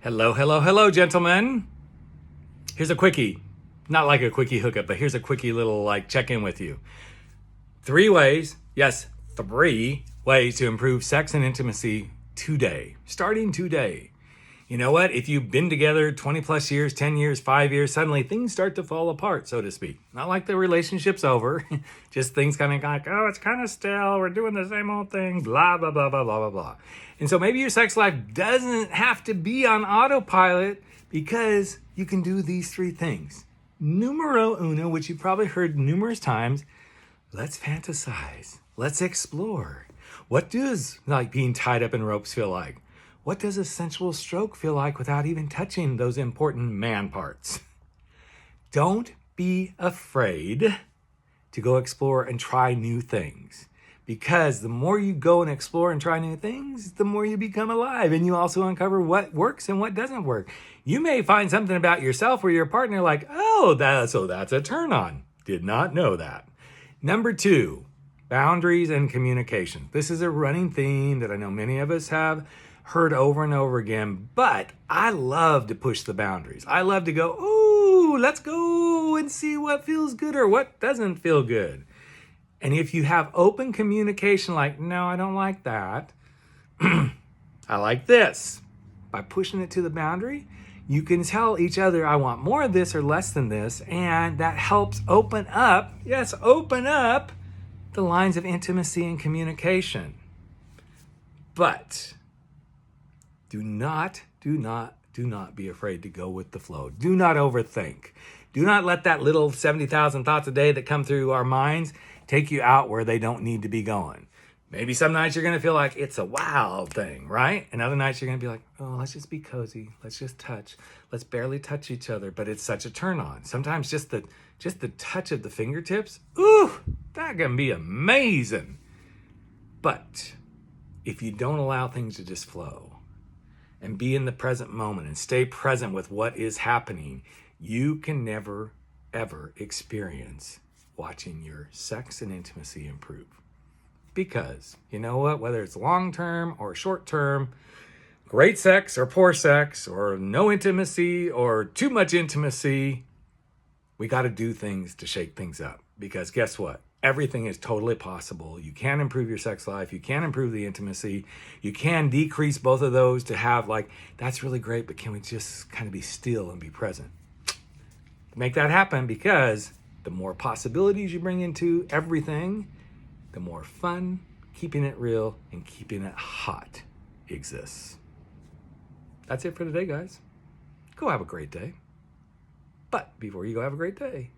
Hello, hello, hello, gentlemen. Here's a quickie. Not like a quickie hookup, but here's a quickie little check-in with you. 3 ways, yes, 3 ways to improve sex and intimacy today. Starting today. You know what? If you've been together 20 plus years, 10 years, 5 years, suddenly things start to fall apart, so to speak. Not like the relationship's over. Just things kind of like, oh, it's kind of stale. We're doing the same old thing, blah, blah, blah, blah, blah, blah, blah. And so maybe your sex life doesn't have to be on autopilot because you can do these 3 things. Numero uno, which you've probably heard numerous times, let's fantasize. Let's explore. What does being tied up in ropes feel like? What does a sensual stroke feel like without even touching those important man parts? Don't be afraid to go explore and try new things. Because the more you go and explore and try new things, the more you become alive. And you also uncover what works and what doesn't work. You may find something about yourself or your partner like, oh, that's a turn on. Did not know that. Number 2, boundaries and communication. This is a running theme that I know many of us have heard over and over again, but I love to push the boundaries. I love to go, ooh, let's go and see what feels good or what doesn't feel good. And if you have open communication like, no, I don't like that. I like this. By pushing it to the boundary, you can tell each other, I want more of this or less than this. And that helps open up the lines of intimacy and communication. But do not be afraid to go with the flow. Do not overthink. Do not let that little 70,000 thoughts a day that come through our minds take you out where they don't need to be going. Maybe some nights you're going to feel like it's a wow thing, right? And other nights you're going to be like, oh, let's just be cozy. Let's just touch. Let's barely touch each other, but it's such a turn on. Sometimes just the touch of the fingertips, ooh, that can be amazing. But if you don't allow things to just flow and be in the present moment and stay present with what is happening, you can never, ever experience watching your sex and intimacy improve. Because, you know what, whether it's long-term or short-term, great sex or poor sex or no intimacy or too much intimacy, we got to do things to shake things up. Because guess what? Everything is totally possible. You can improve your sex life. You can improve the intimacy. You can decrease both of those to have that's really great, but can we just kind of be still and be present? Make that happen, because the more possibilities you bring into everything, the more fun, keeping it real, and keeping it hot exists. That's it for today, guys. Go have a great day. But before you go have a great day,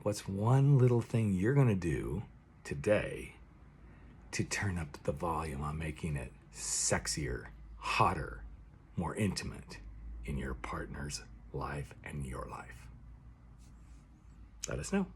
what's one little thing you're going to do today to turn up the volume on making it sexier, hotter, more intimate in your partner's life and your life? Let us know.